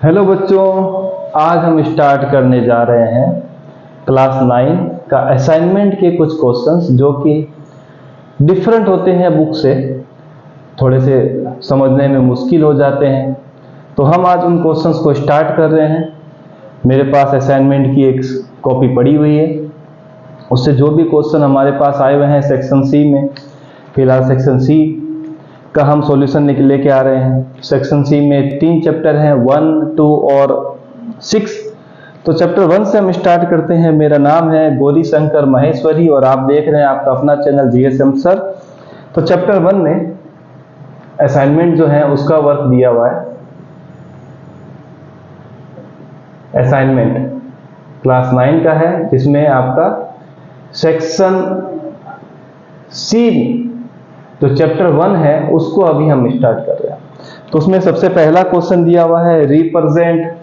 Hello बच्चों, आज हम स्टार्ट करने जा रहे हैं क्लास 9 का असाइनमेंट के कुछ क्वेश्चंस जो कि डिफरेंट होते हैं बुक से, थोड़े से समझने में मुश्किल हो जाते हैं। तो हम आज उन क्वेश्चंस को स्टार्ट कर रहे हैं। मेरे पास असाइनमेंट की एक कॉपी पड़ी हुई है, उससे जो भी क्वेश्चन हमारे पास आए हुए हैं सेक्शन सी में, फिलहाल सेक्शन सी का हम सॉल्यूशन लेके आ रहे हैं। सेक्शन सी में 3 चैप्टर हैं, 1, 2 और 6। तो चैप्टर 1 से हम स्टार्ट करते हैं। मेरा नाम है गौरी शंकर महेश्वरी और आप देख रहे हैं आपका अपना चैनल जीएसएम सर। तो चैप्टर 1 में असाइनमेंट जो है उसका वर्क दिया हुआ है। असाइनमेंट क्लास 9 का है, जिसमें आपका सेक्शन सी जो चैप्टर 1 है उसको अभी हम स्टार्ट कर रहे हैं। तो उसमें सबसे पहला क्वेश्चन दिया हुआ है, रिप्रेजेंट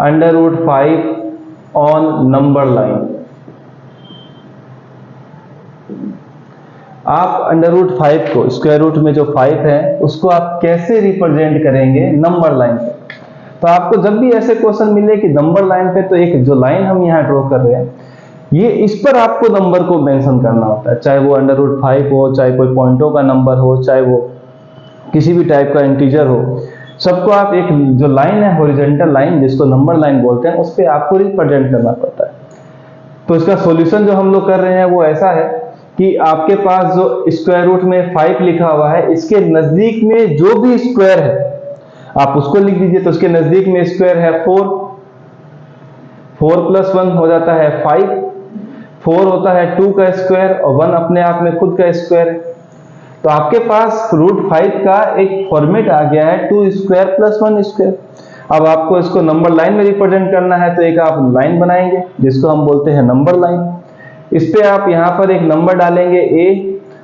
√5 ऑन नंबर लाइन। आप √5 को स्क्वायर रूट में जो 5 है उसको आप कैसे रिप्रेजेंट करेंगे नंबर लाइन पे। तो आपको जब भी ऐसे क्वेश्चन मिले कि नंबर लाइन पे, तो एक जो लाइन हम यहाँ ड्रॉ कर रहे हैं ये इस पर आपको नंबर को मेंशन करना होता है, चाहे वो √5 हो, चाहे कोई पॉइंटों का नंबर हो, चाहे वो किसी भी टाइप का इंटीजर हो। सबको आप एक जो लाइन है हॉरिजॉन्टल लाइन जिसको नंबर लाइन बोलते हैं उस पर आपको रिप्रेजेंट करना पड़ता है। तो इसका सॉल्यूशन जो हम लोग कर रहे हैं वो ऐसा है कि आपके पास जो स्क्वायर रूट में 5 लिखा हुआ है, इसके नजदीक में जो भी स्क्वायर है आप उसको लिख दीजिए। तो इसके नजदीक में स्क्वायर है 4 + 1 हो जाता है 5, 4 होता है 2 का स्क्वायर और 1 अपने आप में खुद का स्क्वायर है। तो आपके पास √5 का एक फॉर्मेट आ गया है 2 स्क्वायर + 1 स्क्वायर। अब आपको इसको नंबर लाइन में रिप्रेजेंट करना है, तो एक आप लाइन बनाएंगे जिसको हम बोलते हैं नंबर लाइन। इस पे आप यहाँ पर एक नंबर डालेंगे a,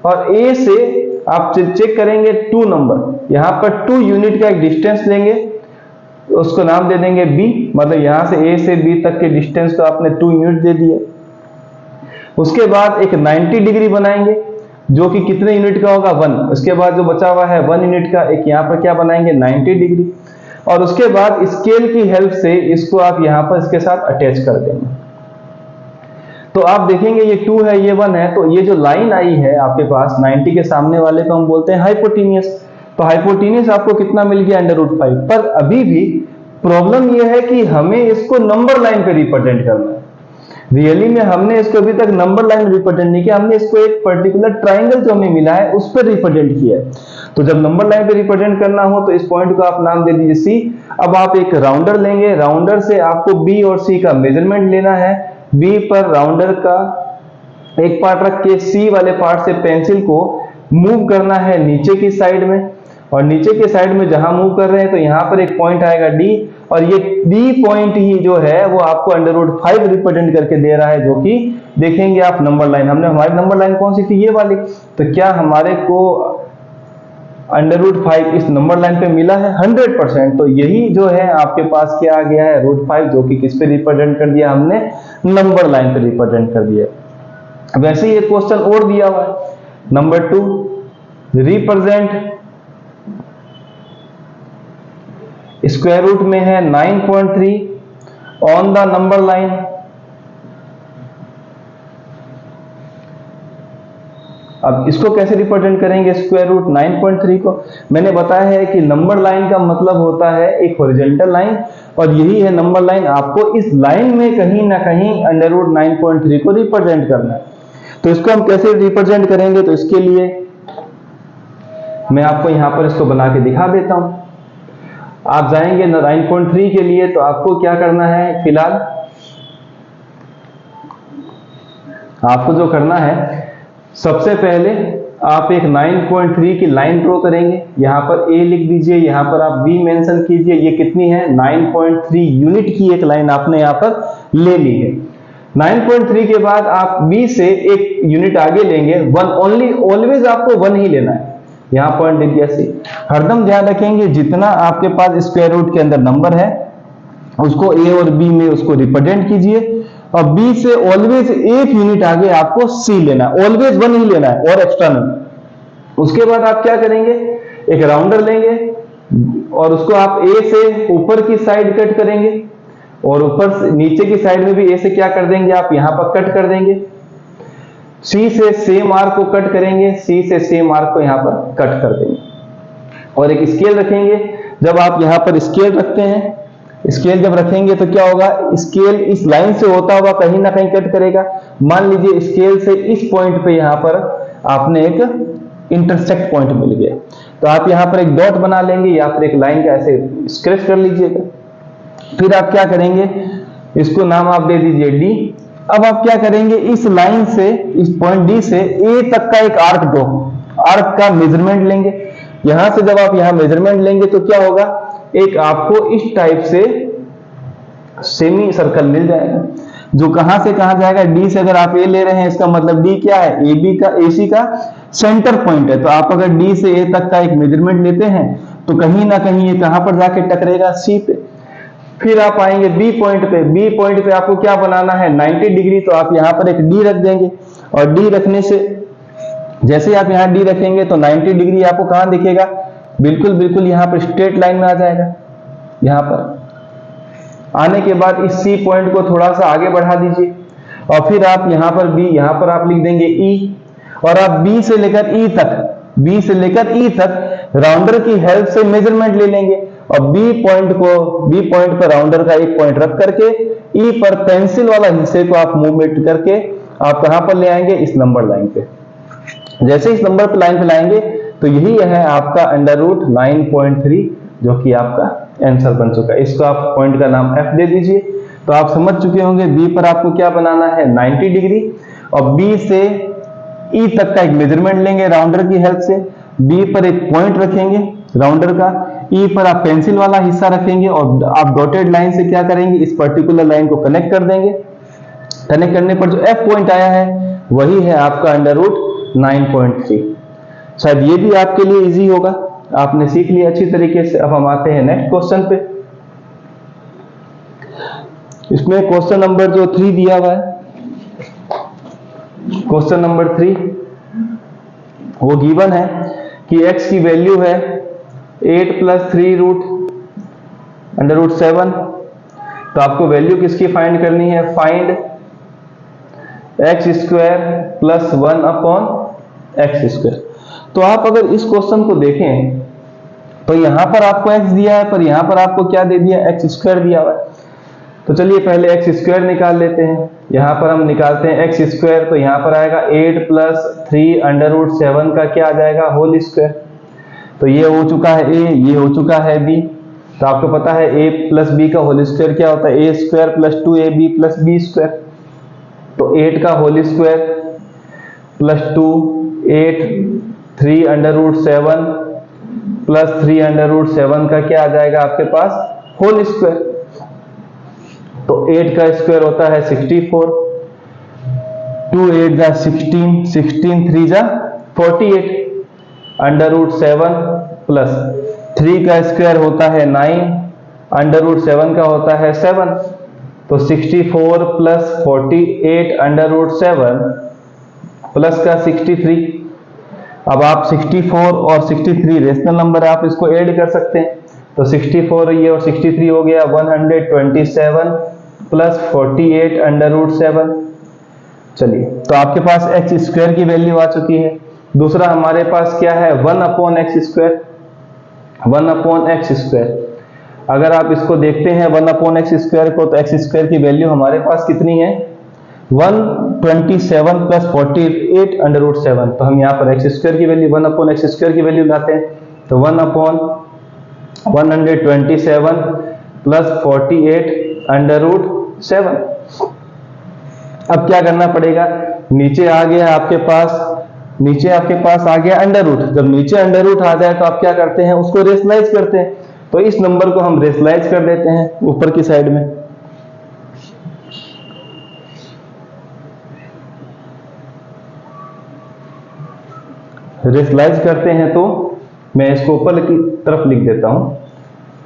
और a से आप चेक करेंगे 2 नंबर। यहाँ पर 2 यूनिट का एक डिस्टेंस लेंगे, उसको नाम दे देंगे b, मतलब यहाँ से a से b तक के डिस्टेंस को आपने 2 यूनिट दे दिए। उसके बाद एक 90 डिग्री बनाएंगे जो कि कितने यूनिट का होगा 1। उसके बाद जो बचा हुआ है 1 यूनिट का, एक यहाँ पर क्या बनाएंगे 90 डिग्री। और उसके बाद स्केल की हेल्प से इसको आप यहाँ पर इसके साथ अटैच कर देंगे। तो आप देखेंगे ये 2 है, ये 1 है, तो ये जो लाइन आई है आपके पास 90 के सामने वाले को हम बोलते हैं हाइपोटेन्यूस। तो हाइपोटेन्यूस आपको कितना मिल गया √5। पर अभी भी प्रॉब्लम ये है कि हमें इसको नंबर लाइन पे रिप्रेजेंट करना है। रियली में हमने इसको अभी तक नंबर लाइन में रिप्रेजेंट नहीं किया, हमने इसको एक पर्टिकुलर ट्राइंगल जो हमें मिला है उस पर रिप्रेजेंट किया है। तो जब नंबर लाइन पे रिप्रेजेंट करना हो तो इस पॉइंट को आप नाम दे दीजिए सी। अब आप एक राउंडर लेंगे, राउंडर से आपको बी और सी का मेजरमेंट लेना है। बी पर राउंडर का एक पार्ट रख के सी वाले पार्ट से पेंसिल को मूव करना है नीचे की साइड में, और नीचे के साइड में जहां मूव कर रहे हैं तो यहाँ पर एक पॉइंट आएगा डी, और ये डी पॉइंट ही जो है वो आपको √5 रिप्रेजेंट करके दे रहा है, जो कि देखेंगे आप नंबर लाइन। हमने हमारी नंबर लाइन कौन सी थी, ये वाली। तो क्या हमारे को √5 इस नंबर लाइन पे मिला है 100%। तो यही जो है आपके पास क्या आ गया है √5, जो कि किस पे रिप्रेजेंट कर दिया हमने, नंबर लाइन पे रिप्रेजेंट कर दिया। वैसे ही एक क्वेश्चन और दिया हुआ है नंबर 2, रिप्रेजेंट स्क्वायर रूट में है 9.3 ऑन द नंबर लाइन। अब इसको कैसे रिप्रेजेंट करेंगे स्क्वायर रूट 9.3 को। मैंने बताया है कि नंबर लाइन का मतलब होता है एक हॉरिजॉन्टल लाइन, और यही है नंबर लाइन। आपको इस लाइन में कहीं ना कहीं √9.3 को रिप्रेजेंट करना है। तो इसको हम कैसे रिप्रेजेंट करेंगे, तो इसके लिए मैं आपको यहां पर इसको बना के दिखा देता हूं। आप जाएंगे 9.3 के लिए, तो आपको क्या करना है, फिलहाल आपको जो करना है सबसे पहले आप एक 9.3 की लाइन ड्रॉ करेंगे। यहां पर a लिख दीजिए, यहां पर आप b मेंशन कीजिए। ये कितनी है 9.3 यूनिट की एक लाइन आपने यहां पर ले ली है। 9.3 के बाद आप b से एक यूनिट आगे लेंगे, 1 ओनली, ऑलवेज आपको 1 ही लेना है। यहाँ पॉइंट दे दिया सी। हरदम ध्यान रखेंगे जितना आपके पास स्क्वायर रूट के अंदर नंबर है उसको a और b में उसको रिप्रेजेंट कीजिए, और b से ऑलवेज एक यूनिट आगे आपको c लेना है, ऑलवेज 1 ही लेना है और एक्स्ट्रा नहीं। उसके बाद आप क्या करेंगे, एक राउंडर लेंगे और उसको आप ए से ऊपर की साइड कट करेंगे और ऊपर से नीचे की साइड में भी ए से क्या कर देंगे, आप यहां पर कट कर देंगे। सी से सेम आर्क को कट करेंगे, सी से सेम आर्क को यहां पर कट कर देंगे और एक स्केल रखेंगे। जब आप यहां पर स्केल रखते हैं, स्केल जब रखेंगे तो क्या होगा, स्केल इस लाइन से होता हुआ कहीं ना कहीं कट करेगा। मान लीजिए स्केल से इस पॉइंट पे यहां पर आपने एक इंटरसेक्ट पॉइंट मिल गया, तो आप यहां पर एक डॉट बना लेंगे या फिर एक लाइन का ऐसे स्केच कर लीजिएगा। फिर आप क्या करेंगे, इसको नाम आप दे दीजिए डी। अब आप क्या करेंगे, इस लाइन से, इस पॉइंट डी से ए तक का एक आर्क दो, आर्क का मेजरमेंट लेंगे। यहां से जब आप यहां मेजरमेंट लेंगे तो क्या होगा, एक आपको इस टाइप से सेमी सर्कल मिल जाएगा जो कहां से कहां जाएगा, डी से। अगर आप ए ले रहे हैं इसका मतलब डी क्या है, ए बी का, एसी का सेंटर पॉइंट है। तो आप अगर डी से ए तक का एक मेजरमेंट लेते हैं तो कहीं ना कहीं ये कहां पर जाके टकरेगा, सी पे। फिर आप आएंगे बी पॉइंट पे, बी पॉइंट पे आपको क्या बनाना है, 90 डिग्री। तो आप यहां पर एक डी रख देंगे और डी रखने से जैसे आप यहां डी रखेंगे तो 90 डिग्री आपको कहां दिखेगा, बिल्कुल बिल्कुल यहां पर स्ट्रेट लाइन में आ जाएगा। यहां पर आने के बाद इस सी पॉइंट को थोड़ा सा आगे बढ़ा दीजिए और फिर आप यहां पर बी, यहां पर आप लिख देंगे ई और आप बी से लेकर ई तक, बी से लेकर ई तक राउंडर की हेल्प से मेजरमेंट ले लेंगे और बी पॉइंट पर राउंडर का एक पॉइंट रख करके ई पर पेंसिल वाला हिस्से को आप मूवमेंट करके आप कहां पर ले आएंगे, इस नंबर लाइन पे। जैसे इस नंबर पे लाइन पे लाएंगे तो यही है आपका अंडर रूट 9.3 जो कि आपका आंसर बन चुका है। इसको आप पॉइंट का नाम एफ दे दीजिए। तो आप समझ चुके होंगे बी पर आपको क्या बनाना है, 90 डिग्री और बी से ई तक का एक मेजरमेंट लेंगे राउंडर की हेल्प से। बी पर एक पॉइंट रखेंगे राउंडर का, ई पर आप पेंसिल वाला हिस्सा रखेंगे और आप डॉटेड लाइन से क्या करेंगे, इस पर्टिकुलर लाइन को कनेक्ट कर देंगे। कनेक्ट करने पर जो एफ पॉइंट आया है वही है आपका अंडर रूट 9.3। शायद ये भी आपके लिए इजी होगा, आपने सीख लिया अच्छी तरीके से। अब हम आते हैं नेक्स्ट क्वेश्चन पे। इसमें क्वेश्चन नंबर जो 3 दिया हुआ है, क्वेश्चन नंबर 3 वो गिवन है कि x की वैल्यू है 8 + 3 रूट अंडर रूट 7। तो आपको वैल्यू किसकी फाइंड करनी है, फाइंड x² + 1/x²। तो आप अगर इस क्वेश्चन को देखें तो यहां पर आपको x दिया है पर यहां पर आपको क्या दे दिया, x² दिया हुआ है। तो चलिए पहले x² निकाल लेते हैं। यहां पर हम निकालते हैं x², तो यहां पर आएगा 8 + 3 अंडर रूट 7 का क्या आ जाएगा, होल स्क्वायर। तो ये हो चुका है a, ये हो चुका है b। तो आपको पता है a + b का होल स्क्वायर क्या होता है, a² + 2ab + b²। तो 8 का whole square plus 2, 8, 3 under root 7 plus 3 under root 7 का क्या आ जाएगा आपके पास, होल स्क्वायर। तो 8 का स्क्वायर होता है 64, 2 8 जा 16, 16 3 जा 48 अंडर रूट 7 प्लस 3 का स्क्वायर होता है 9 अंडर रूट 7 का होता है 7। तो 64 + 48 अंडर रूट 7 प्लस का 63। अब आप 64 और 63 रेशनल नंबर, आप इसको ऐड कर सकते हैं। तो 64 ये और 63 हो गया 127 + 48 अंडर रूट 7। चलिए तो आपके पास x² की वैल्यू आ चुकी है। दूसरा हमारे पास क्या है, 1/x²। 1/x²। अगर आप इसको देखते हैं 1/x² को, तो x² की वैल्यू हमारे पास कितनी है, 127 + 48 अंडर रूट 7। तो हम यहाँ पर x² की वैल्यू 1/x² की वैल्यू लाते हैं। तो 1/127 + 48 अंडर रूट 7। अब क्या करना पड़ेगा, नीचे आ गया आपके पास, नीचे आपके पास आ गया अंडर रूट। जब नीचे अंडर रूट आ जाए तो आप क्या करते हैं, उसको रेशनलाइज करते हैं। तो इस नंबर को हम रेशनलाइज कर देते हैं ऊपर की साइड में। रेशनलाइज करते हैं तो मैं इसको ऊपर की तरफ लिख देता हूं,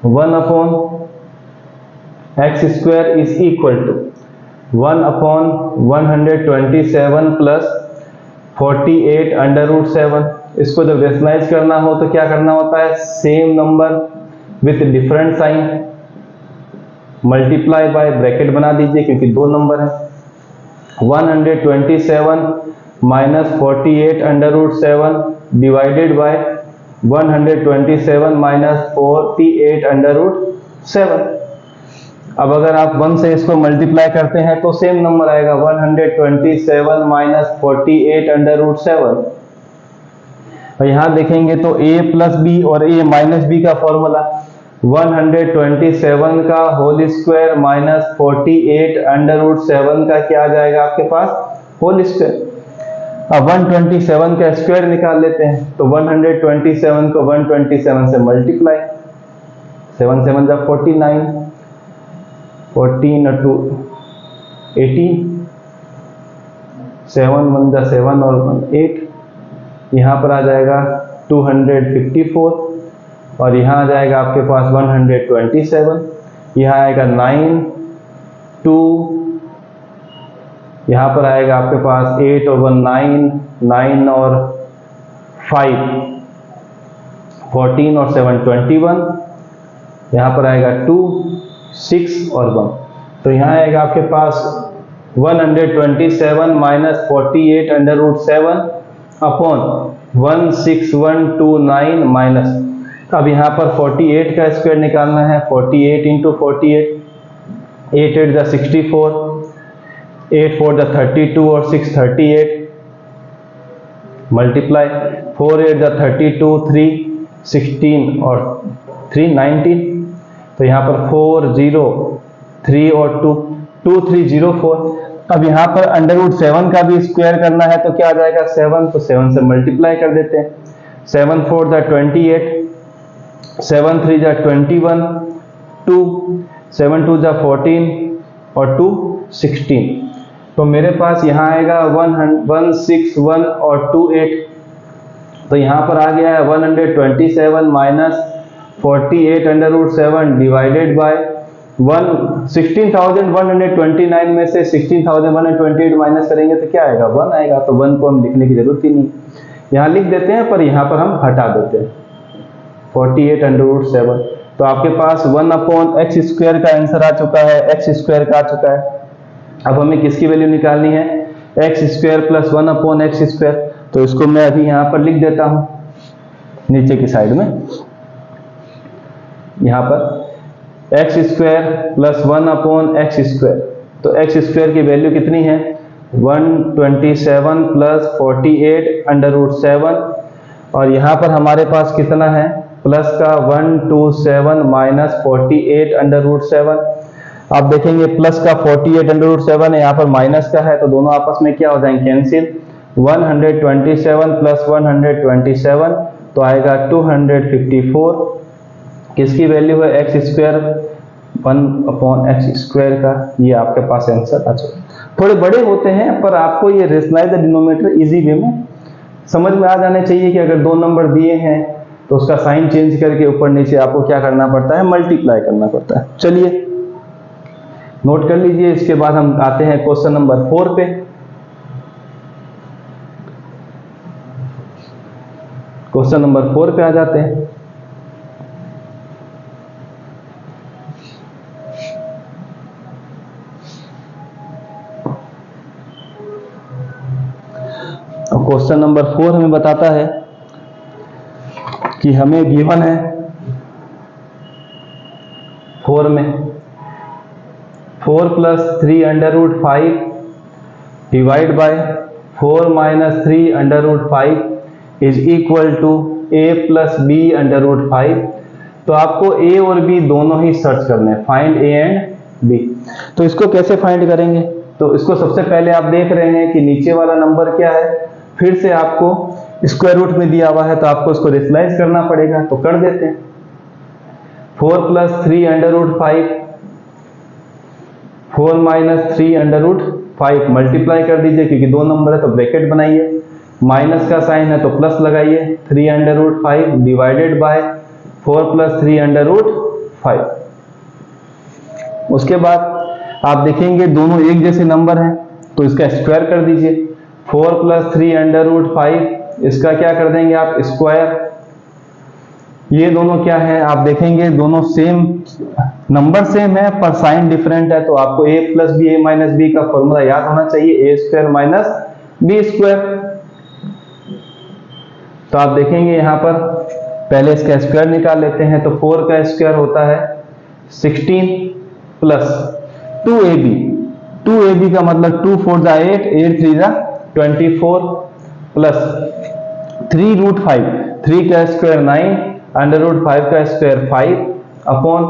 1/x² is equal to 1/127 + 48 under root 7। इसको जब रेशनलाइज करना हो तो क्या करना होता है, same number with different sign multiply by bracket बना दीजिए क्योंकि दो नंबर है। 127 minus 48 under root 7 divided by 127 minus 48 under root 7। अब अगर आप 1 से इसको मल्टीप्लाई करते हैं तो सेम नंबर आएगा 127 माइनस 48 अंडर रूट 7। और यहां देखेंगे तो a प्लस बी और a माइनस बी का फॉर्मूला 127 का whole square minus 48 under root 7 का क्या आ जाएगा आपके पास, होल स्क्वायर। अब 127 का स्क्वायर निकाल लेते हैं तो 127 को 127 से मल्टीप्लाई, 7 7 जा 49, 14 और 2 18, 7 1 जा 7 और 1 8, यहाँ पर आ जाएगा 254 और यहाँ आ जाएगा आपके पास 127, यहाँ आएगा 9 2, यहाँ पर आएगा आपके पास 8 और 1 9, 9 और 5 14 और 7 21, यहाँ पर आएगा 2 6 और 1। तो यहाँ आएगा आपके पास 127 minus 48 under root 7 upon 16129 minus, अब यहाँ पर 48 का स्क्वायर निकालना है, 48 इंटू 48, 8 8 जा 64, 8 4 जा 32 और 6 38 मल्टीप्लाई 4 8 जा 32, 3 16 और 3 19। तो यहाँ पर 4 0 3 और 2 2 3 0 4। अब यहाँ पर अंडर रूट 7 का भी स्क्वायर करना है तो क्या आ जाएगा 7, तो 7 से मल्टीप्लाई कर देते हैं। 7 4 जा 28, 7 3 जा 21, 2 7 2 जा 14 और 2 16। तो मेरे पास यहाँ आएगा 161 और 2 8। तो यहाँ पर आ गया है 127 minus 48 under root 7 divided by 16,129 में से 16,128 माइनस करेंगे तो क्या आएगा, 1 आएगा। तो 1 को हम लिखने की जरूरत ही नहीं, यहाँ लिख देते हैं पर यहाँ पर हम हटा देते हैं 48 अंडर रूट 7। तो आपके पास 1 अपॉन एक्स स्क्वायर का आंसर आ चुका है, एक्स स्क्वायर का आ चुका है। अब हमें किसकी वैल्यू निकालनी है, x square plus 1 upon x square. तो इसको मैं अभी यहाँ पर लिख देता हूँ नीचे की साइड में, यहाँ पर x square plus 1 upon x square. तो एक्स स्क्वायर की वैल्यू कितनी है, 127 प्लस 48 अंडर रूट 7 और यहाँ पर हमारे पास कितना है प्लस का 127 माइनस 48 अंडर रूट 7। आप देखेंगे प्लस का 48 अंडर रूट 7 है, यहाँ पर माइनस का है तो दोनों आपस में क्या हो जाएंगे, कैंसिल। 127 प्लस 127 तो आएगा 254। किसकी वैल्यू है, x square 1 upon x square का। ये आपके पास आंसर आ चुका। थोड़े बड़े होते हैं पर आपको ये rationalise the denominator easy way में समझ में आ जाने चाहिए कि अगर दो नंबर दिए हैं तो उसका साइन चेंज करके ऊपर नीचे आपको क्या करना पड़ता है, मल्टीप्लाई करना पड़ता है। चलिए नोट कर लीजिए। इसके बाद हम आते हैं क्वेश्चन नंबर 4 पे। क्वेश्चन नंबर 4 पे आ जाते हैं। क्वेश्चन नंबर 4 हमें बताता है कि हमें गिवन है 4 में 4 plus 3 under root 5 divide by 4 minus 3 under root 5 is equal to a plus b under root 5। तो आपको a और b दोनों ही सर्च करने हैं, फाइंड a एंड b। तो इसको कैसे फाइंड करेंगे, तो इसको सबसे पहले आप देख रहे हैं कि नीचे वाला नंबर क्या है, फिर से आपको स्क्वायर रूट में दिया हुआ है तो आपको इसको रेशनलाइज करना पड़ेगा। तो कर देते हैं 4 plus 3 under root 5 4 minus 3 under root 5 multiply कर दीजिए क्योंकि दो नंबर है तो ब्रैकेट बनाइए, माइनस का साइन है तो प्लस लगाइए, 3 under root 5 divided by 4 plus 3 under root 5। उसके बाद आप देखेंगे दोनों एक जैसे नंबर हैं तो इसका स्क्वायर कर दीजिए। 4 प्लस 3 अंडर रूट 5 इसका क्या कर देंगे आप स्क्वायर। ये दोनों क्या है आप देखेंगे दोनों सेम नंबर सेम है पर साइन डिफरेंट है, तो आपको a plus b a minus b का फॉर्मूला याद होना चाहिए, a square minus b square. तो आप देखेंगे यहां पर पहले इसका स्क्वायर निकाल लेते हैं, तो 4 का स्क्वायर होता है 16 प्लस 2ab, 2ab का मतलब 2 4 जा 8, 8 3 जा 24 प्लस 3 रूट 5, 3 का स्क्वायर 9, अंडर रूट 5 का स्क्वायर 5 अपॉन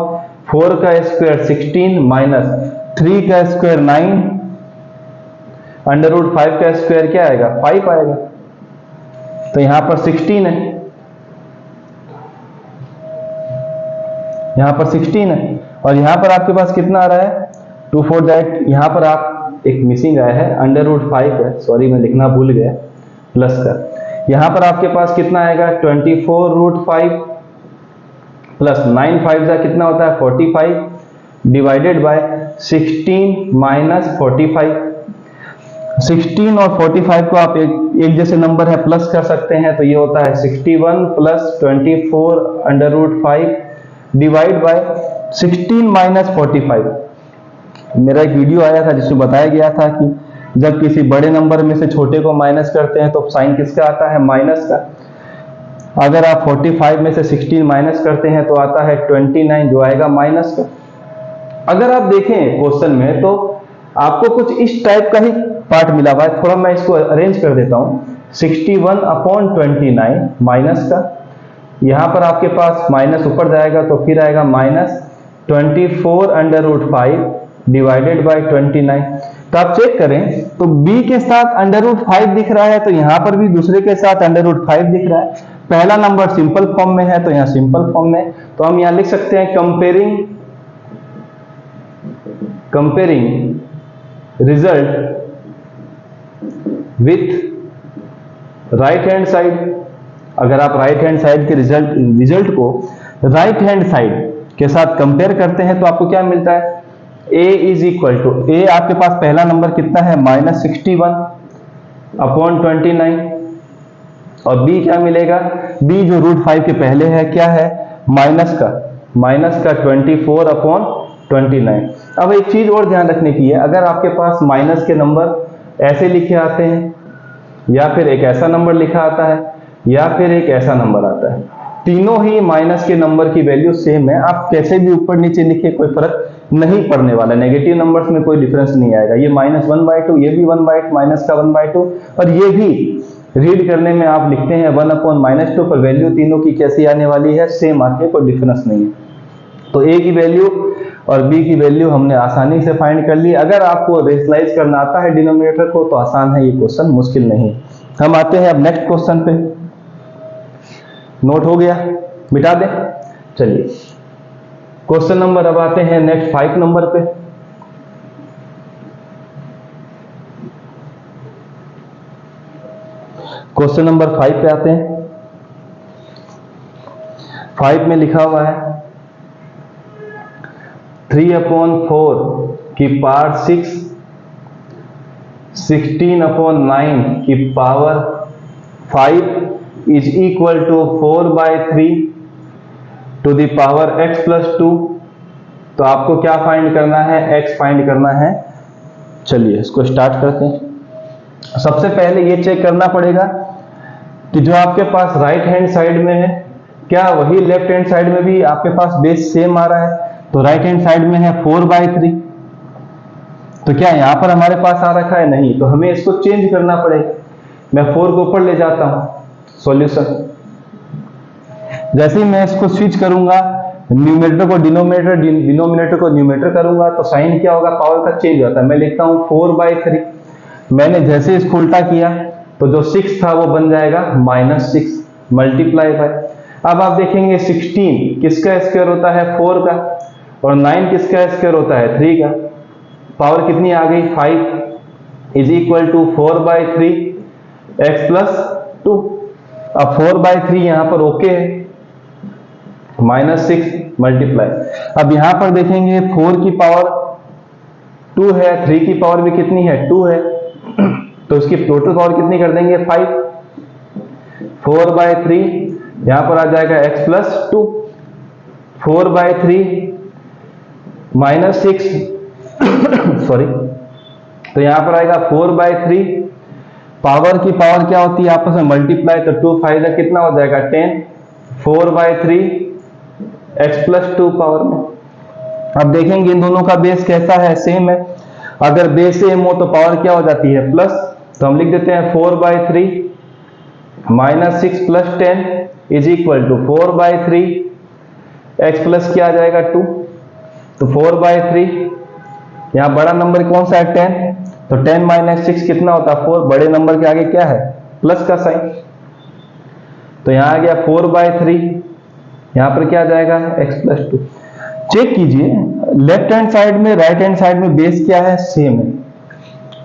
4 का स्क्वायर 16 माइनस 3 का स्क्वायर 9, अंडर रूट 5 का स्क्वायर क्या आएगा 5 आएगा। तो यहां पर 16 है, यहां पर 16 है और यहां पर आपके पास कितना आ रहा है 2 4 8, यहां पर आप एक मिसिंग आया है अंडर रूट 5 है, सॉरी मैं लिखना भूल गया प्लस का। यहां पर आपके पास कितना आएगा 24 रूट 5 प्लस 9 5 का कितना होता है 45 डिवाइडेड बाय 16 माइनस 45। 16 और 45 को आप एक जैसे नंबर है प्लस कर सकते हैं, तो ये होता है 61 plus 24 under root 5 divide by 16 minus 45। मेरा एक वीडियो आया था जिसमें बताया गया था कि जब किसी बड़े नंबर में से छोटे को माइनस करते हैं तो साइन किसका आता है माइनस का। अगर आप 45 में से 16 माइनस करते हैं तो आता है 29 जो आएगा माइनस का। अगर आप देखें क्वेश्चन में तो आपको कुछ इस टाइप का ही पार्ट मिला हुआ है, थोड़ा मैं इसको अरेंज कर देता हूं। 61 अपॉन 29 माइनस का, यहां पर आपके पास माइनस ऊपर जाएगा तो फिर आएगा minus 24 under root 5 divided by 29। तो आप चेक करें तो b के साथ अंडर रूट 5 दिख रहा है, तो यहां पर भी दूसरे के साथ अंडर रूट 5 दिख रहा है। पहला नंबर सिंपल फॉर्म में है तो यहां सिंपल फॉर्म में, तो हम यहां लिख सकते हैं comparing result with right hand side. अगर आप राइट हैंड साइड के रिजल्ट को राइट हैंड साइड के साथ कंपेयर करते हैं तो आपको क्या मिलता है a is equal to a, आपके पास पहला नंबर कितना है माइनस 61 अपॉन 29 और b क्या मिलेगा, b जो रूट 5 के पहले है क्या है माइनस का 24 अपॉन 29। अब एक चीज और ध्यान रखने की है, अगर आपके पास माइनस के नंबर ऐसे लिखे आते हैं या फिर एक ऐसा नंबर लिखा आता है या फिर एक ऐसा नंबर आता है, तीनों ही माइनस के नंबर की वैल्यू सेम है, आप कैसे भी ऊपर नीचे लिखे कोई फर्क नहीं पड़ने वाला। नेगेटिव नंबर्स में कोई डिफरेंस नहीं आएगा। ये -1/2, ये भी 1/2 माइनस का 1/2 और ये भी रीड करने में आप लिखते हैं 1/-2, पर वैल्यू तीनों की कैसी आने वाली है सेम आती है, कोई डिफरेंस नहीं है। तो a की वैल्यू और b की वैल्यू हमने आसानी से फाइंड कर ली। अगर आपको रेशनलाइज करना आता है डिनोमिनेटर को तो आसान है, ये क्वेश्चन मुश्किल नहीं। हम आते हैं अब नेक्स्ट क्वेश्चन पे। नोट हो गया, मिटा दें। चलिए क्वेश्चन नंबर अब आते हैं नेक्स्ट 5 नंबर पे। क्वेश्चन नंबर 5 पे आते हैं। 5 में लिखा हुआ है 3/4 की पावर 6, 16/9 की power 5 is equal to 4/3 to the power x plus 2। तो आपको क्या फाइंड करना है, x फाइंड करना है। चलिए इसको स्टार्ट करते हैं। सबसे पहले ये चेक करना पड़ेगा कि जो आपके पास राइट हैंड साइड में है क्या वही लेफ्ट हैंड साइड में भी आपके पास बेस सेम आ रहा है। तो राइट हैंड साइड में है 4/3, तो क्या यहां पर हमारे पास आ रखा है, नहीं, तो हमें इसको चेंज करना पड़ेगा। मैं 4 को ऊपर ले जाता हूं सॉल्यूशन। जैसे ही मैं इसको स्विच करूंगा न्यूमरेटर को डिनोमिनेटर, डिनोमिनेटर को न्यूमरेटर करूंगा तो साइन क्या होगा, पावर का चेंज होता है। मैं लिखता हूं 4/3। मैंने जैसे इसको उल्टा किया तो जो 6 था वो बन जाएगा -6 मल्टीप्लाई बाय। अब आप देखेंगे 16 किसका स्क्वायर होता है 4 का और 9 किसका स्क्वायर होता है 3 का। पावर कितनी आ गई 5 is equal to 4/3 x plus 2। अब 4/3 यहां पर ओके है, -6 मल्टीप्लाई। अब यहां पर देखेंगे 4 की पावर 2 है, 3 की पावर भी कितनी है 2 है, तो इसकी टोटल पावर कितनी कर देंगे 5। 4/3, यहां पर आ जाएगा x प्लस 2, 4/3 -6 सॉरी, तो यहां पर आएगा 4/3, पावर की पावर क्या होती है आपस में मल्टीप्लाई, तो 2 फाइव कितना हो जाएगा 10, 4/3 x प्लस 2 पावर में। अब देखेंगे इन दोनों का बेस कैसा है, सेम है। अगर बेस सेम हो तो पावर क्या हो जाती है प्लस, तो हम लिख देते हैं 4/3 -6 plus 10 is equal to 4/3, x plus क्या आ जाएगा 2, तो 4/3, यहां बड़ा नंबर कौन सा है 10, तो 10 - 6 कितना होता है 4, बड़े नंबर के आगे क्या है प्लस का साइन, तो यहां आ गया 4/3, यहां पर क्या आ जाएगा x प्लस 2। चेक कीजिए लेफ्ट हैंड साइड में राइट हैंड साइड में बेस क्या है, सेम है।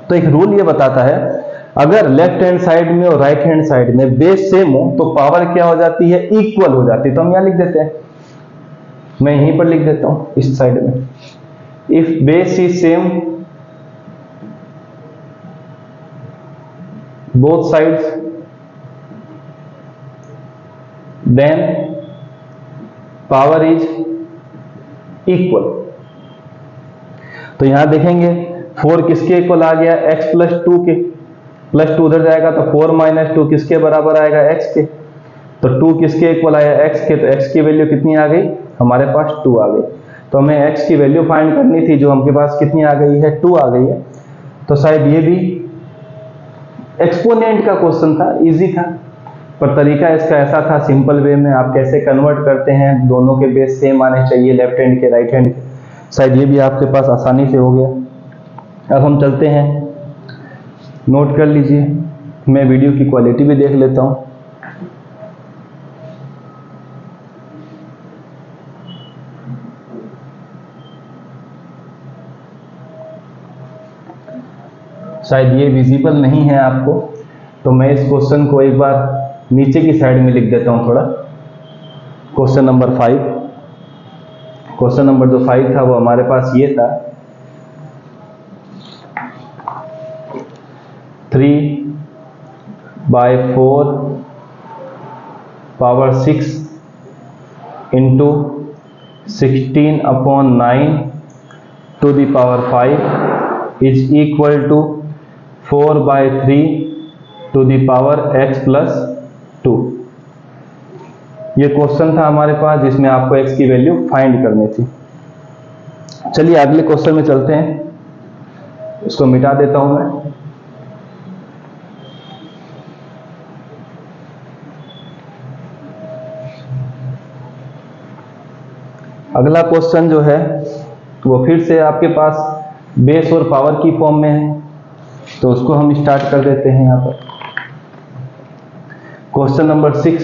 तो एक रूल ये बताता है अगर लेफ्ट हैंड साइड में और राइट हैंड साइड में बेस सेम हो तो पावर क्या हो जाती है, इक्वल हो जाती है। तो हम यहां लिख देते हैं, मैं यहीं पर लिख देता हूं इस साइड में, if base is same both sides then power is equal. तो यहां देखेंगे 4 किसके इक्वल आ गया, x प्लस 2 के, प्लस 2 उधर जाएगा तो 4 - 2 किसके बराबर आएगा x के, तो 2 किसके इक्वल आया x के, तो x की वैल्यू कितनी आ गई हमारे पास 2 आ गई। तो हमें x की वैल्यू फाइंड करनी थी जो हमके पास कितनी आ गई है 2 आ गई है। तो शायद ये भी एक्सपोनेंट का क्वेश्चन था, इजी था, पर तरीका इसका ऐसा था सिंपल वे में आप कैसे कन्वर्ट करते हैं, दोनों के बेस सेम आने चाहिए लेफ्ट हैंड के राइट हैंड के, शायद ये भी आपके पास आसानी से हो गया। अब हम चलते हैं, नोट कर लीजिए, मैं वीडियो की क्वालिटी भी देख लेता हूं। शायद ये विजिबल नहीं है आपको, तो मैं इस क्वेश्चन को एक बार नीचे की साइड में लिख देता हूं थोड़ा। क्वेश्चन नंबर 5, क्वेश्चन नंबर जो 5 था वो हमारे पास ये था, 3/4 power 6 into 16/9 to the power 5 is equal to 4/3 to the power x plus 2। ये क्वेश्चन था हमारे पास जिसमें आपको x की वैल्यू फाइंड करनी थी। चलिए अगले क्वेश्चन में चलते हैं, इसको मिटा देता हूं मैं। अगला क्वेश्चन जो है वो फिर से आपके पास बेस और पावर की फॉर्म में है, तो उसको हम स्टार्ट कर देते हैं। यहां पर क्वेश्चन नंबर 6,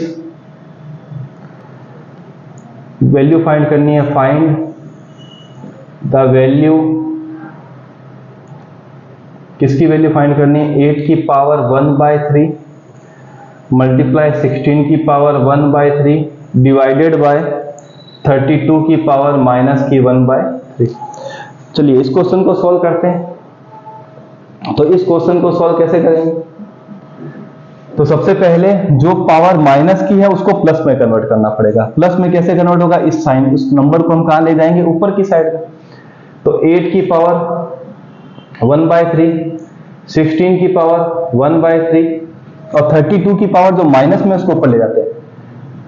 वैल्यू फाइंड करनी है, फाइंड द वैल्यू, किसकी वैल्यू फाइंड करनी है, 8 की पावर 1/3 मल्टीप्लाई 16 की पावर 1/3 डिवाइडेड बाय 32 की पावर माइनस की 1/3। चलिए इस क्वेश्चन को सॉल्व करते हैं। तो इस क्वेश्चन को सॉल्व कैसे करेंगे, तो सबसे पहले जो पावर माइनस की है उसको प्लस में कन्वर्ट करना पड़ेगा। प्लस में कैसे कन्वर्ट होगा, इस साइन, उस नंबर को हम कहां ले जाएंगे, ऊपर की साइड में। तो 8 की पावर 1/3, 16 की पावर 1/3 और 32 की पावर जो माइनस में उसको ऊपर ले जाते हैं,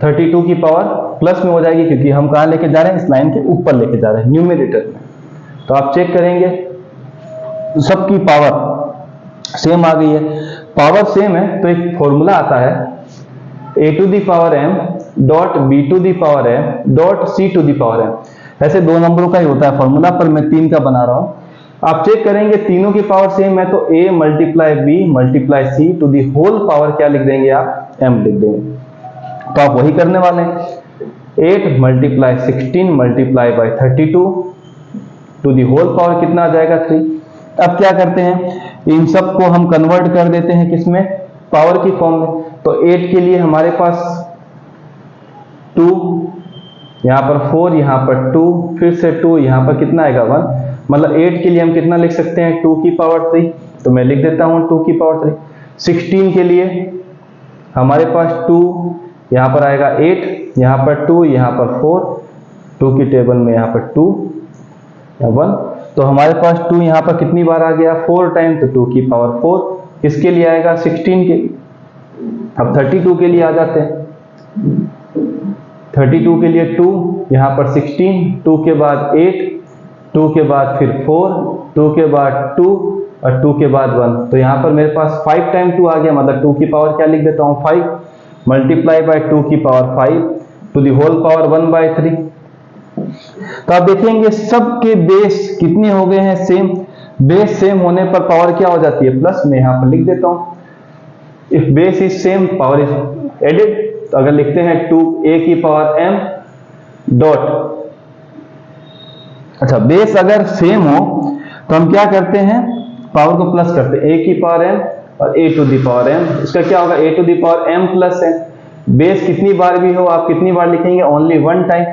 32 की पावर प्लस में हो जाएगी क्योंकि हम कहां लेके जा रहे हैं, इस लाइन के ऊपर लेके जा रहे हैं न्यूमरेटर में। तो आप चेक करेंगे सबकी पावर सेम आ गई है। पावर सेम है तो एक फॉर्मूला आता है a to the power m dot b to the power m dot c to the power m। ऐसे दो नंबरों का ही होता है फॉर्मूला, पर मैं 3 का बना रहा हूं। आप चेक करेंगे तीनों की पावर सेम है तो a multiply b multiply c to the whole power क्या लिख देंगे आप, m लिख देंगे। तो आप वही करने वाले हैं, 8 multiply 16 multiply by 32 to the whole power कितना आ जाएगा 3। अब क्या करते हैं, इन सब को हम कन्वर्ट कर देते हैं किसमें, पावर की फॉर्म में। तो 8 के लिए हमारे पास 2, यहां पर 4, यहां पर 2, फिर से 2, यहां पर कितना आएगा 1, मतलब 8 के लिए हम कितना लिख सकते हैं 2 की पावर 3। तो मैं लिख देता हूं 2 की पावर 3। 16 के लिए हमारे पास 2 यहाँ पर आएगा 8, यहाँ पर 2, यहाँ पर 4, 2 की टेबल में यहाँ पर 2 या 1, तो हमारे पास 2 यहाँ पर कितनी बार आ गया 4 टाइम, तो 2 की पावर 4 किसके लिए आएगा 16 के। अब 32 के लिए आ जाते हैं, 32 के लिए 2, यहाँ पर 16, 2 के बाद 8, 2 के बाद फिर 4, 2 के बाद 2 और 2 के बाद 1, तो यहाँ पर मेरे पास 5 टाइम 2 आ गया, मतलब 2 की पावर क्या लिख देता हूँ 5 मल्टीप्लाई बाय 2 की power 5 to the whole power 1/3। तो आप देखेंगे सबके बेस कितने हो गए हैं सेम। बेस सेम होने पर पावर क्या हो जाती है प्लस, में यहाँ पर लिख देता हूँ if base is same power is added. तो अगर लिखते हैं 2a की पावर m डॉट, अच्छा बेस अगर सेम हो तो हम क्या करते हैं पावर को प्लस करते हैं, a की पावर m और a to the power m, इसका क्या होगा a to the power m plus n। Base कितनी बार भी हो आप कितनी बार लिखेंगे, ओनली 1 टाइम।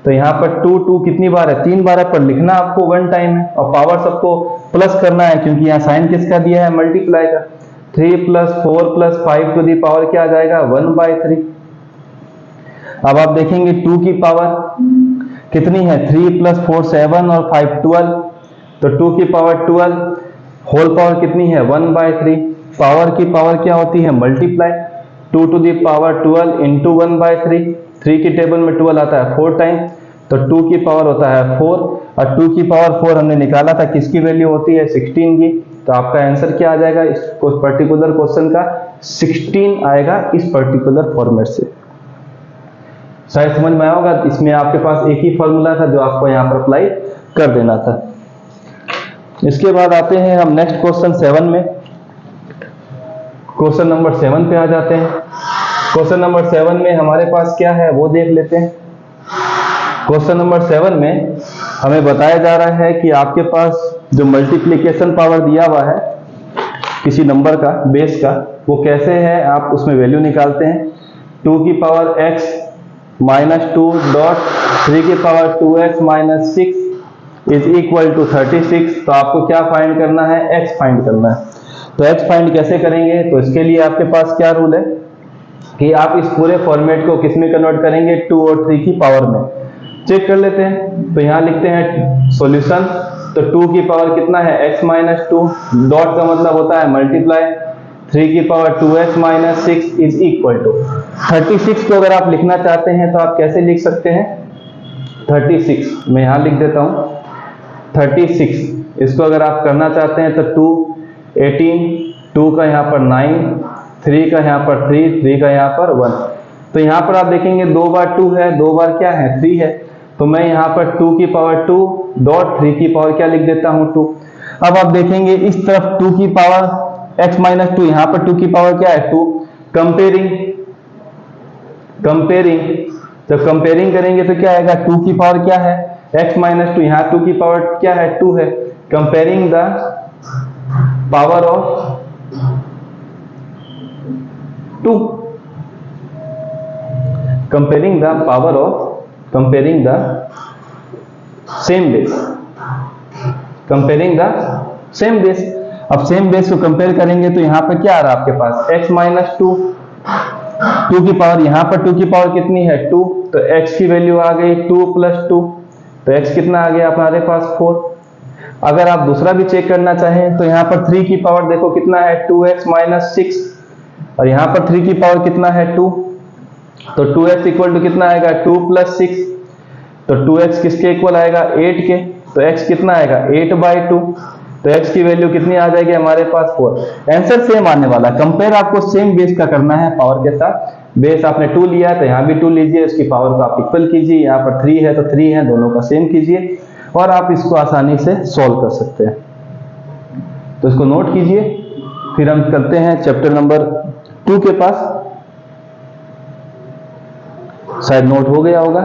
तो यहाँ पर 2 कितनी बार है 3 बार है, पर लिखना आपको 1 टाइम है और पावर सबको प्लस करना है क्योंकि यहाँ साइन किसका दिया है मल्टीप्लाई का। 3 + 4 + 5 टू दी पावर क्या आ जाएगा 1/3। अब आप देखेंगे 2 की पावर कितनी है 3 + 4 7 और 5 12, तो 2 की पावर 12 होल पावर कितनी है 1/3। पावर की पावर क्या होती है multiply, 2 to the power 12 into 1/3, 3 की टेबल में 12 आता है 4 टाइम, तो 2 की पावर होता है 4 और 2 की पावर 4 हमने निकाला था किसकी वैल्यू होती है 16 की। तो आपका आंसर क्या आ जाएगा इस पर्टिकुलर क्वेश्चन का 16 आएगा इस पर्टिकुलर फॉर्मेट से। शायद समझ में आया होगा, इसमें आपके पास एक ही फॉर्मूला था जो आपको यहाँ पर अप्लाई कर देना था। इसके बाद आते हैं हम नेक्स्ट क्वेश्चन 7 में, क्वेश्चन नंबर 7 पे आ जाते हैं। क्वेश्चन नंबर 7 में हमारे पास क्या है वो देख लेते हैं। क्वेश्चन नंबर 7 में हमें बताया जा रहा है कि आपके पास जो मल्टीप्लिकेशन पावर दिया हुआ है किसी नंबर का बेस का, वो कैसे है आप उसमें वैल्यू निकालते हैं। 2 की पावर x - 2 डॉट 3 की power 2x - 6 is equal to 36। तो आपको क्या फाइंड करना है x फाइंड करना है। तो x फाइंड कैसे करेंगे, तो इसके लिए आपके पास क्या रूल है कि आप इस पूरे फॉर्मेट को किस में कन्वर्ट करेंगे 2 और 3 की पावर में। चेक कर लेते हैं, तो यहाँ लिखते हैं सॉल्यूशन। तो 2 की पावर कितना है x - 2 डॉट का मतलब होता है मल्टीप्लाई 3 की power 2x - 6 is equal to 36 को अगर आप लिखना चाहते हैं तो आप कैसे लिख सकते हैं 36, मैं यहाँ लिख देता हूँ 36। इसको अगर आप करना चाहते हैं तो 2 18, 2 का यहाँ पर 9, 3 का यहाँ पर 3 का यहाँ पर 1। तो यहाँ पर आप देखेंगे 2 बार 2 है, 2 बार क्या है 3 है, तो मैं यहाँ पर 2 की पावर 2 डॉट 3 की पावर क्या लिख देता हूँ 2। अब आप देखेंगे इस तरफ 2 की पावर x - 2, यहाँ पर 2 की पावर क्या है 2। कंपेयरिंग जब कंपेयरिंग करेंगे तो क्या आएगा 2 की पावर क्या है x - 2, यहाँ 2 की पावर क्या है 2 है। Comparing the power of 2, comparing the same base, comparing the same base. अब सेम बेस को कंपेयर करेंगे तो यहाँ पर क्या आ रहा है आपके पास x - 2, 2 की पावर, यहाँ पर 2 की पावर कितनी है 2, तो x की वैल्यू आ गई 2 + 2, तो x कितना आ गया हमारे पास 4। अगर आप दूसरा भी चेक करना चाहें तो यहाँ पर 3 की पावर देखो कितना है 2x - 6 और यहाँ पर 3 की पावर कितना है 2, तो 2x इक्वल टू कितना आएगा 2 + 6, तो 2x किसके इक्वल आएगा 8 के, तो x कितना आएगा 8/2, तो x की वैल्यू कितनी आ जाएगी हमारे पास 4। आंसर सेम आने वाला, कंपेयर आपको सेम बेस का करना है पावर के साथ। बेस आपने 2 लिया तो यहाँ भी 2 लीजिए, उसकी पावर को आप इक्वल कीजिए, यहाँ पर 3 है तो 3 है, दोनों का सेम कीजिए और आप इसको आसानी से सॉल्व कर सकते हैं। तो इसको नोट कीजिए, फिर हम करते हैं चैप्टर नंबर 2 के पास। शायद नोट हो गया होगा।